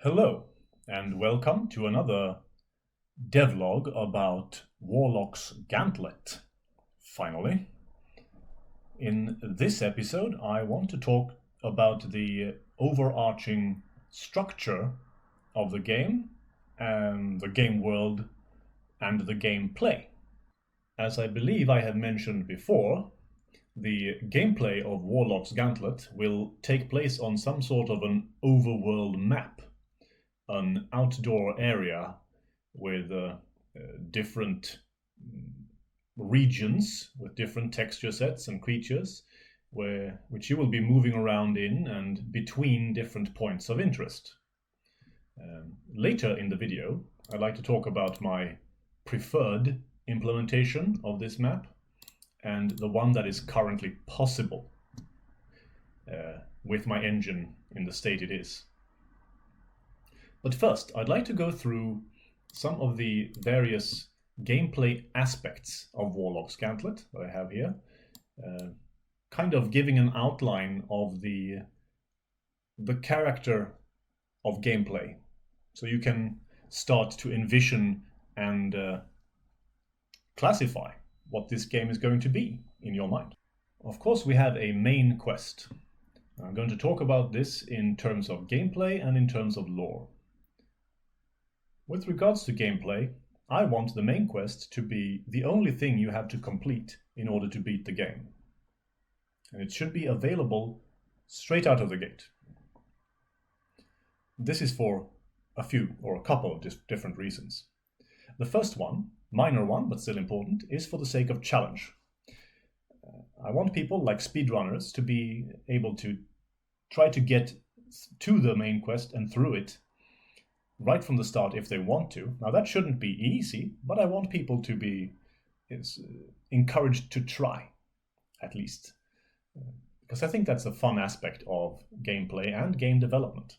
Hello, and welcome to another devlog about Warlock's Gantlet. Finally, in this episode, I want to talk about the overarching structure of the game, and the game world, and the gameplay. As I believe I have mentioned before, the gameplay of Warlock's Gantlet will take place on some sort of an overworld map, an outdoor area with different regions with different texture sets and creatures, which you will be moving around in and between different points of interest. Later in the video, I'd like to talk about my preferred implementation of this map and the one that is currently possible with my engine in the state it is. But first, I'd like to go through some of the various gameplay aspects of Warlock's Gantlet that I have here, kind of giving an outline of the character of gameplay, so you can start to envision and classify what this game is going to be in your mind. Of course, we have a main quest. I'm going to talk about this in terms of gameplay and in terms of lore. With regards to gameplay, I want the main quest to be the only thing you have to complete in order to beat the game. And it should be available straight out of the gate. This is for a few or a couple of different reasons. The first one, minor one but still important, is for the sake of challenge. I want people like speedrunners to be able to try to get to the main quest and through it right from the start if they want to. Now that shouldn't be easy, but I want people to be encouraged to try, at least. Because I think that's a fun aspect of gameplay and game development.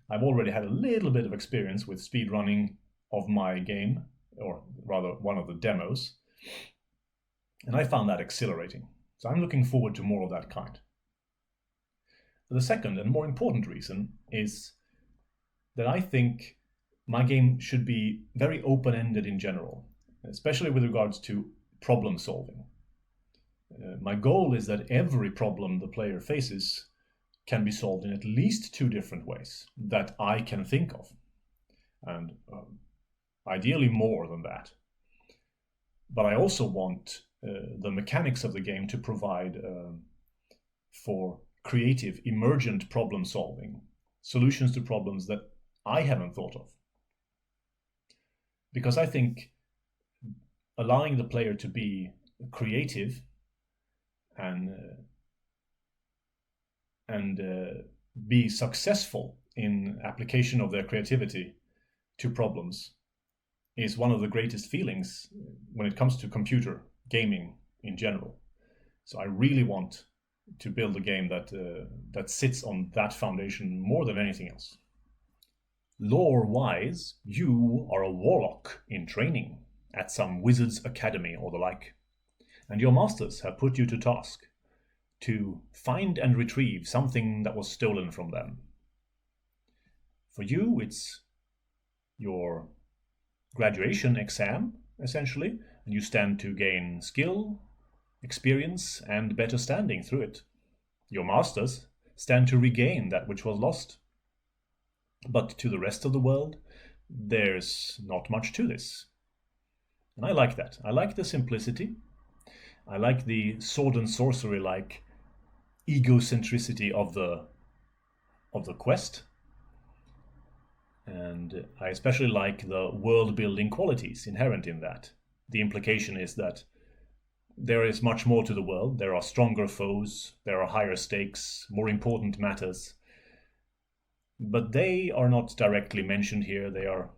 I've already had a little bit of experience with speedrunning of my game, or rather one of the demos, and I found that exhilarating. So I'm looking forward to more of that kind. The second and more important reason is that I think my game should be very open-ended in general, especially with regards to problem solving. My goal is that every problem the player faces can be solved in at least two different ways that I can think of, and ideally more than that. But I also want the mechanics of the game to provide for creative, emergent problem solving, solutions to problems that I haven't thought of. Because I think allowing the player to be creative and be successful in application of their creativity to problems is one of the greatest feelings when it comes to computer gaming in general. So I really want to build a game that sits on that foundation more than anything else. Lore-wise, you are a warlock in training at some wizard's academy or the like, and your masters have put you to task to find and retrieve something that was stolen from them. For you, it's your graduation exam, essentially, and you stand to gain skill, experience, and better standing through it. Your masters stand to regain that which was lost. But to the rest of the world, there's not much to this. And I like that. I like the simplicity. I like the sword and sorcery-like egocentricity of the quest. And I especially like the world-building qualities inherent in that. The implication is that there is much more to the world. There are stronger foes, there are higher stakes, more important matters. But they are not directly mentioned here. They are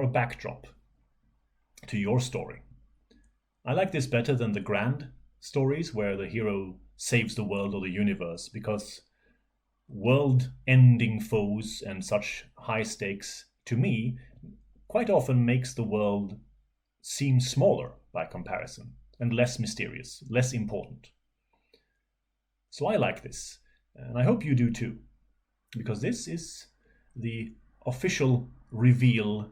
a backdrop to your story. I like this better than the grand stories where the hero saves the world or the universe, because world-ending foes and such high stakes, to me, quite often makes the world seem smaller by comparison, and less mysterious, less important. So I like this, and I hope you do too, because this is the official reveal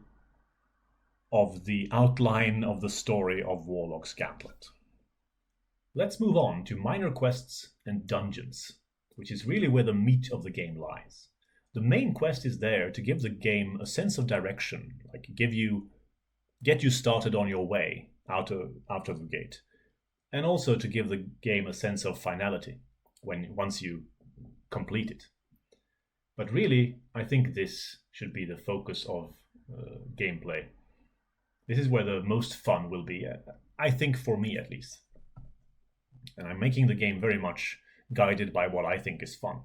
of the outline of the story of Warlock's Gantlet. Let's move on to minor quests and dungeons, which is really where the meat of the game lies. The main quest is there to give the game a sense of direction, like get you started on your way out of the gate, and also to give the game a sense of finality once you complete it. But really, I think this should be the focus of gameplay. This is where the most fun will be, I think, for me at least. And I'm making the game very much guided by what I think is fun.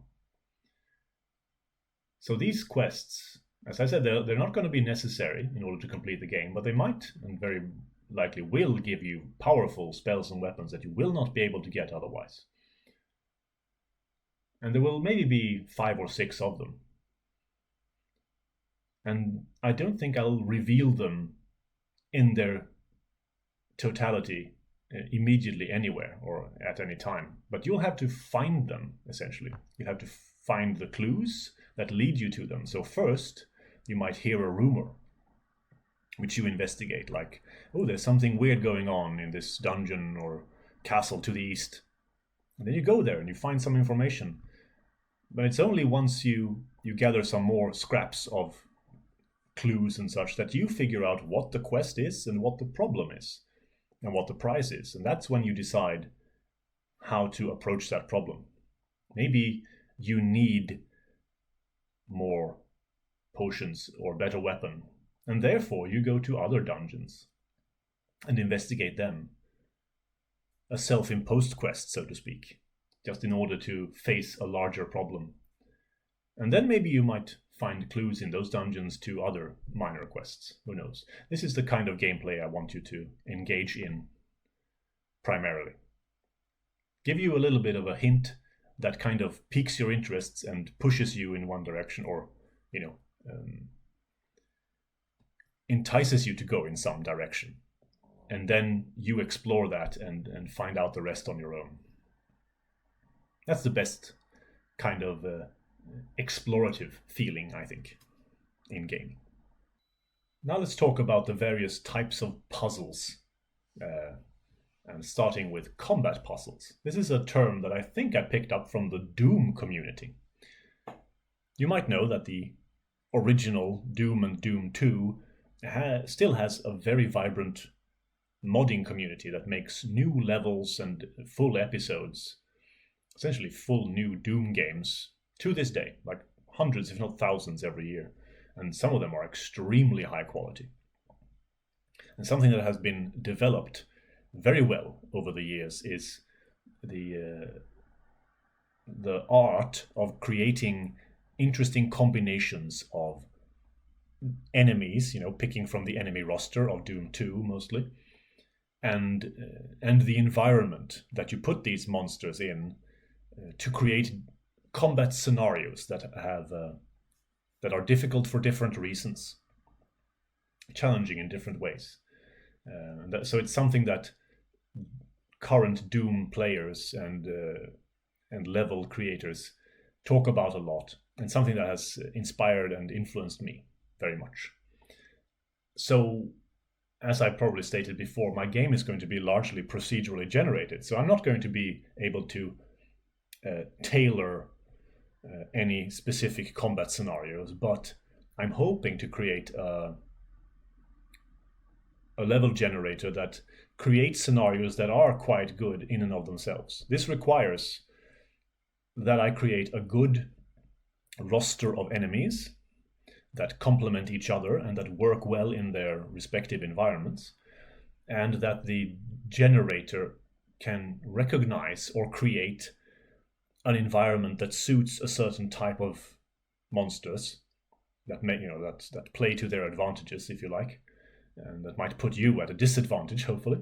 So these quests, as I said, they're not going to be necessary in order to complete the game, but they might, and very likely will, give you powerful spells and weapons that you will not be able to get otherwise. And there will maybe be 5 or 6 of them. And I don't think I'll reveal them in their totality immediately anywhere or at any time. But you'll have to find them, essentially. You have to find the clues that lead you to them. So first, you might hear a rumor, which you investigate, like, oh, there's something weird going on in this dungeon or castle to the east. And then you go there and you find some information. But it's only once you gather some more scraps of clues and such that you figure out what the quest is and what the problem is and what the prize is. And that's when you decide how to approach that problem. Maybe you need more potions or better weapon, and therefore you go to other dungeons and investigate them. A self-imposed quest, so to speak, just in order to face a larger problem. And then maybe you might find clues in those dungeons to other minor quests. Who knows? This is the kind of gameplay I want you to engage in primarily. Give you a little bit of a hint that kind of piques your interests and pushes you in one direction, or, entices you to go in some direction. And then you explore that and find out the rest on your own. That's the best kind of explorative feeling, I think, in gaming. Now let's talk about the various types of puzzles, and starting with combat puzzles. This is a term that I think I picked up from the Doom community. You might know that the original Doom and Doom 2 still has a very vibrant modding community that makes new levels and full episodes, essentially full new Doom games, to this day, like hundreds if not thousands every year, and some of them are extremely high quality. And something that has been developed very well over the years is the art of creating interesting combinations of enemies, picking from the enemy roster of Doom 2 mostly, and the environment that you put these monsters in to create combat scenarios that are difficult for different reasons, challenging in different ways. So it's something that current Doom players and level creators talk about a lot, and something that has inspired and influenced me very much. So, as I probably stated before, my game is going to be largely procedurally generated, so I'm not going to be able to tailor any specific combat scenarios, but I'm hoping to create a level generator that creates scenarios that are quite good in and of themselves. This requires that I create a good roster of enemies that complement each other and that work well in their respective environments, and that the generator can recognize or create an environment that suits a certain type of monsters that that play to their advantages, if you like, and that might put you at a disadvantage, hopefully.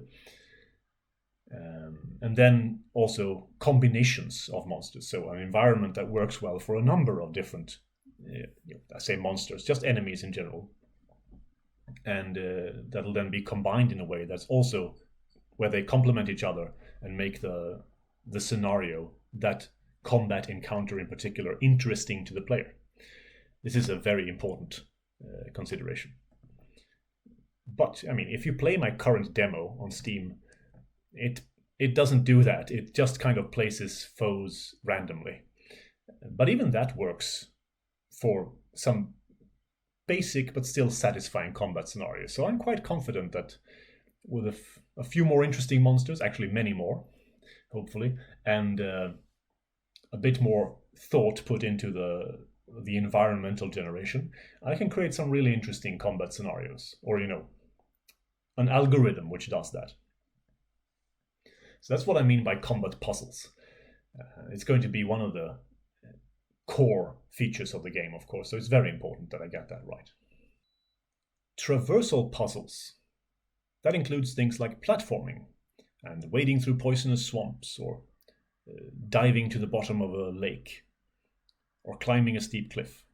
And then also combinations of monsters, so an environment that works well for a number of different, I say monsters, just enemies in general, and that'll then be combined in a way that's also where they complement each other and make the scenario, that combat encounter in particular, interesting to the player. This is a very important consideration. But I mean, if you play my current demo on Steam, it doesn't do that. It just kind of places foes randomly. But even that works for some basic but still satisfying combat scenarios. So I'm quite confident that with a few more interesting monsters, actually many more, hopefully, and a bit more thought put into the environmental generation, I can create some really interesting combat scenarios, or an algorithm which does that. So that's what I mean by combat puzzles. It's going to be one of the core features of the game, of course, so it's very important that I get that right. Traversal puzzles. That includes things like platforming and wading through poisonous swamps, or diving to the bottom of a lake, or climbing a steep cliff.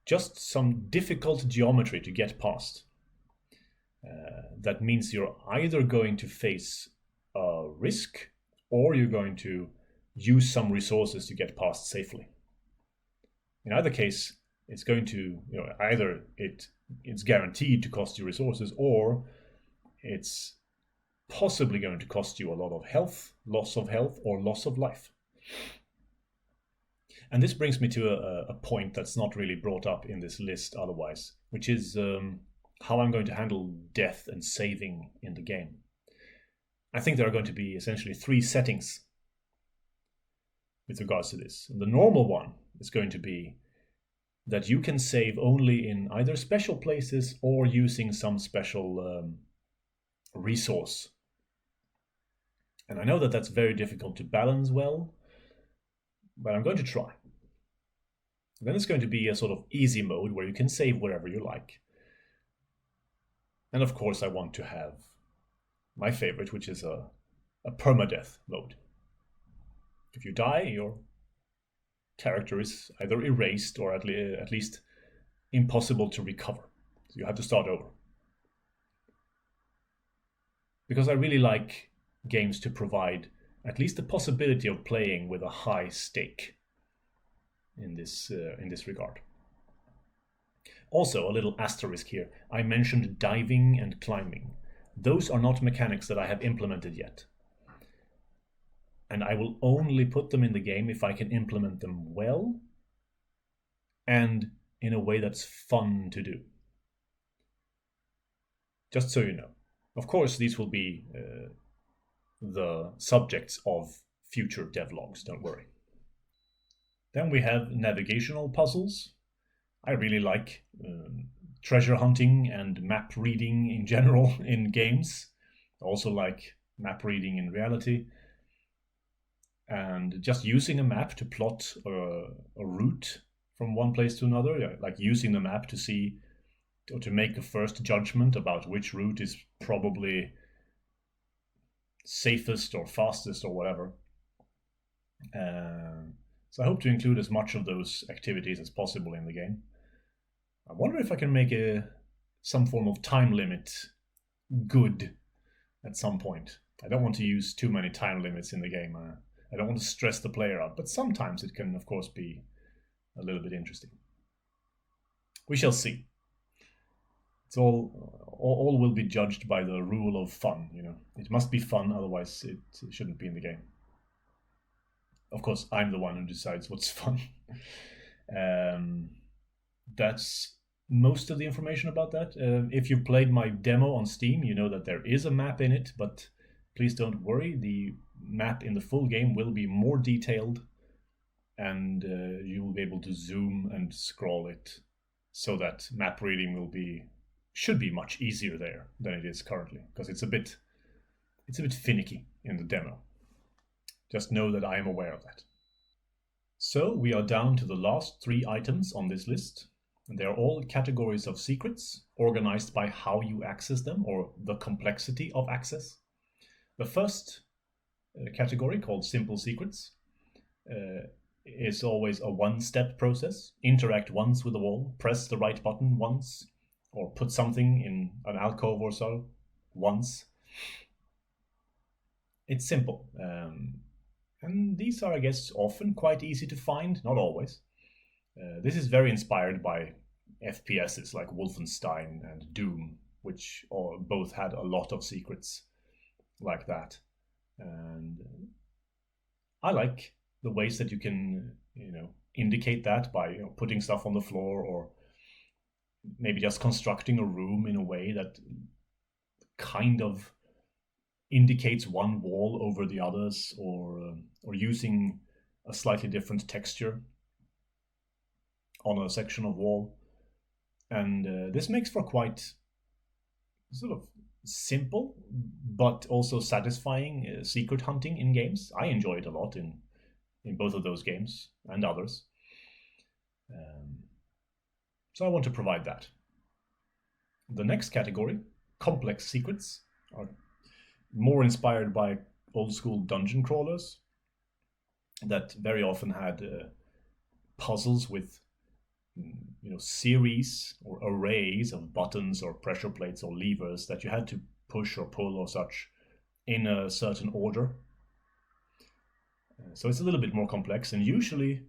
Just some difficult geometry to get past. That means you're either going to face a risk or you're going to use some resources to get past safely. In either case, it's going to, either it's guaranteed to cost you resources, or it's possibly going to cost you a lot of health, loss of health, or loss of life. And this brings me to a point that's not really brought up in this list otherwise, which is how I'm going to handle death and saving in the game. I think there are going to be essentially 3 settings with regards to this. The normal one is going to be that you can save only in either special places or using some special resource. And I know that that's very difficult to balance well, but I'm going to try. Then it's going to be a sort of easy mode where you can save wherever you like. And of course I want to have my favorite, which is a permadeath mode. If you die, your character is either erased or at least impossible to recover. So you have to start over. Because I really like games to provide at least the possibility of playing with a high stake in this regard. Also, a little asterisk here. I mentioned diving and climbing. Those are not mechanics that I have implemented yet. And I will only put them in the game if I can implement them well and in a way that's fun to do. Just so you know. Of course, these will be the subjects of future devlogs, don't worry. Then we have navigational puzzles. I really like treasure hunting and map reading in general in games. I also like map reading in reality. And just using a map to plot a route from one place to another, like using the map to see or to make a first judgment about which route is probably safest or fastest or whatever. So I hope to include as much of those activities as possible in the game. I wonder if I can make some form of time limit good at some point. I don't want to use too many time limits in the game. I don't want to stress the player out, but sometimes it can, of course, be a little bit interesting. We shall see. It's all will be judged by the rule of fun, It must be fun, otherwise it shouldn't be in the game. Of course, I'm the one who decides what's fun. That's most of the information about that. If you've played my demo on Steam, you know that there is a map in it, but please don't worry. The map in the full game will be more detailed, and you will be able to zoom and scroll it so that map reading should be much easier there than it is currently, because it's a bit finicky in the demo. Just know that I am aware of that. So we are down to the last 3 items on this list. And they are all categories of secrets, organized by how you access them or the complexity of access. The first category, called simple secrets, is always a one-step process. Interact once with the wall, press the right button once, or put something in an alcove or so once. It's simple. And these are, I guess, often quite easy to find, not always. This is very inspired by FPSs like Wolfenstein and Doom, which both had a lot of secrets like that. And I like the ways that you can, indicate that by putting stuff on the floor, or maybe just constructing a room in a way that kind of indicates one wall over the others, or using a slightly different texture on a section of wall. And this makes for quite sort of simple but also satisfying secret hunting in games. I enjoy it a lot in both of those games and others. So I want to provide that. The next category, complex secrets, are more inspired by old school dungeon crawlers that very often had puzzles with series or arrays of buttons or pressure plates or levers that you had to push or pull or such in a certain order. So it's a little bit more complex, and usually,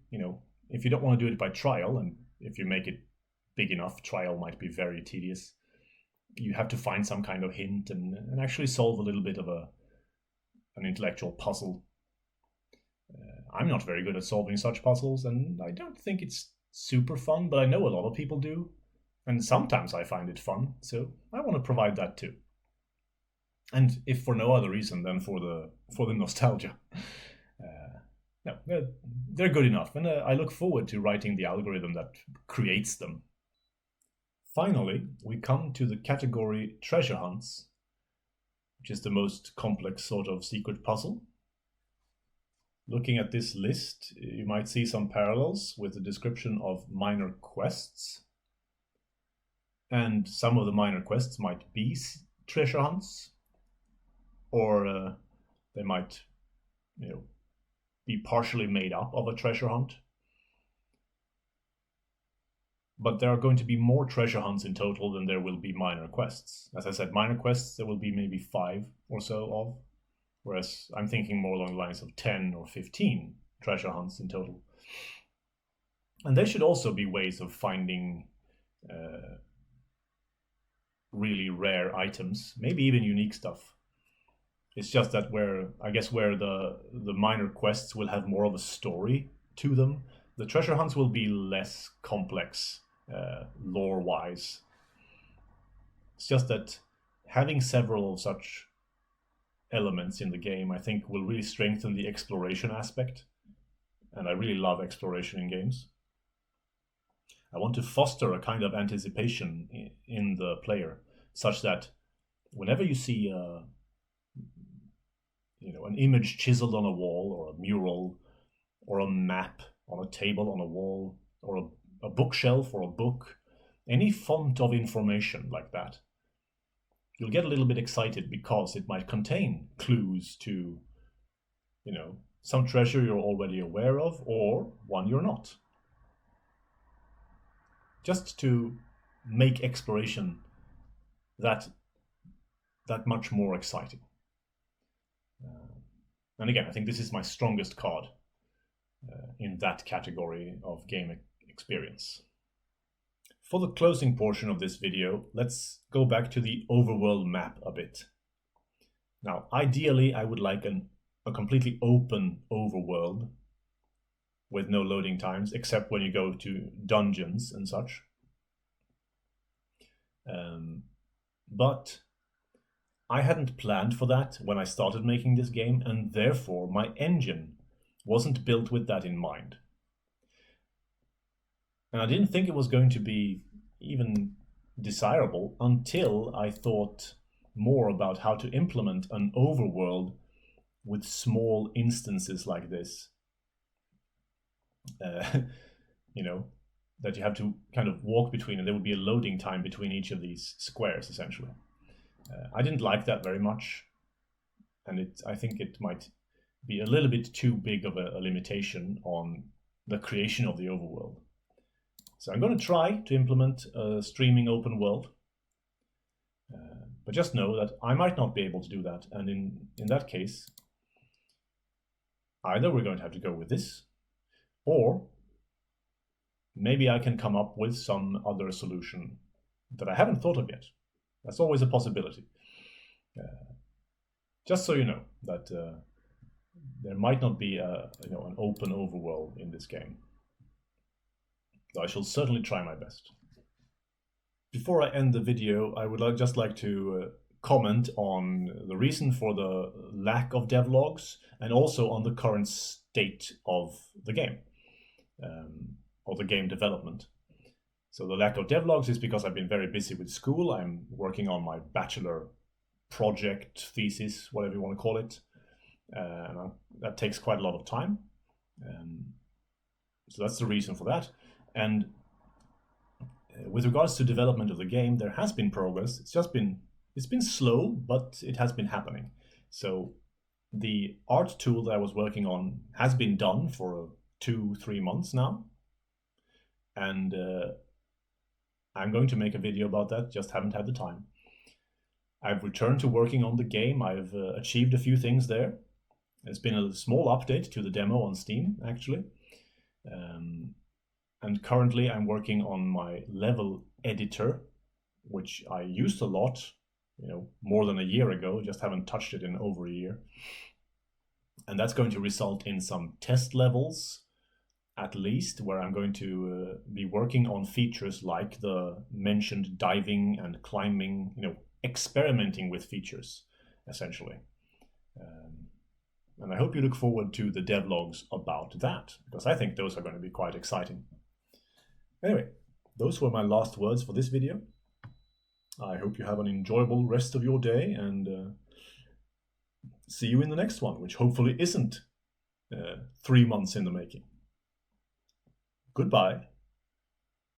if you don't want to do it by trial, and if you make it big enough, trial might be very tedious. You have to find some kind of hint and actually solve a little bit of an intellectual puzzle. I'm not very good at solving such puzzles, and I don't think it's super fun, but I know a lot of people do, and sometimes I find it fun, so I want to provide that too. And if for no other reason than for the nostalgia. No, they're good enough, and I look forward to writing the algorithm that creates them. Finally, we come to the category treasure hunts, which is the most complex sort of secret puzzle. Looking at this list, you might see some parallels with the description of minor quests. And some of the minor quests might be treasure hunts, or they might, be partially made up of a treasure hunt. But there are going to be more treasure hunts in total than there will be minor quests. As I said, minor quests there will be maybe 5 or so of, whereas I'm thinking more along the lines of 10 or 15 treasure hunts in total. And there should also be ways of finding really rare items, maybe even unique stuff. It's just that where the minor quests will have more of a story to them, the treasure hunts will be less complex lore-wise. It's just that having several of such elements in the game, I think, will really strengthen the exploration aspect. And I really love exploration in games. I want to foster a kind of anticipation in the player, such that whenever you see an image chiseled on a wall, or a mural, or a map on a table on a wall, or a bookshelf or a book, any font of information like that, you'll get a little bit excited because it might contain clues to, some treasure you're already aware of, or one you're not. Just to make exploration that much more exciting. And again, I think this is my strongest card in that category of game experience. For the closing portion of this video, let's go back to the overworld map a bit. Now, ideally, I would like a completely open overworld with no loading times, except when you go to dungeons and such. But I hadn't planned for that when I started making this game, and therefore my engine wasn't built with that in mind. And I didn't think it was going to be even desirable until I thought more about how to implement an overworld with small instances like this. That you have to kind of walk between, and there would be a loading time between each of these squares, essentially. I didn't like that very much, and I think it might be a little bit too big of a limitation on the creation of the overworld. So I'm going to try to implement a streaming open world, but just know that I might not be able to do that, and in that case, either we're going to have to go with this, or maybe I can come up with some other solution that I haven't thought of yet. That's always a possibility. Just so you know that there might not be an open overworld in this game. So I shall certainly try my best. Before I end the video, I would just like to comment on the reason for the lack of devlogs and also on the current state of the game, or the game development. So the lack of devlogs is because I've been very busy with school. I'm working on my bachelor project, thesis, whatever you want to call it. That takes quite a lot of time. So that's the reason for that. And with regards to development of the game, there has been progress. It's been slow, but it has been happening. So the art tool that I was working on has been done for 2-3 months now. And I'm going to make a video about that, just haven't had the time. I've returned to working on the game. I've achieved a few things there. There's been a small update to the demo on Steam, actually. And currently I'm working on my level editor, which I used a lot, more than a year ago, just haven't touched it in over a year. And that's going to result in some test levels, at least, where I'm going to be working on features like the mentioned diving and climbing, experimenting with features, essentially. And I hope you look forward to the devlogs about that, because I think those are going to be quite exciting. Anyway, those were my last words for this video. I hope you have an enjoyable rest of your day, and see you in the next one, which hopefully isn't 3 months in the making. Goodbye.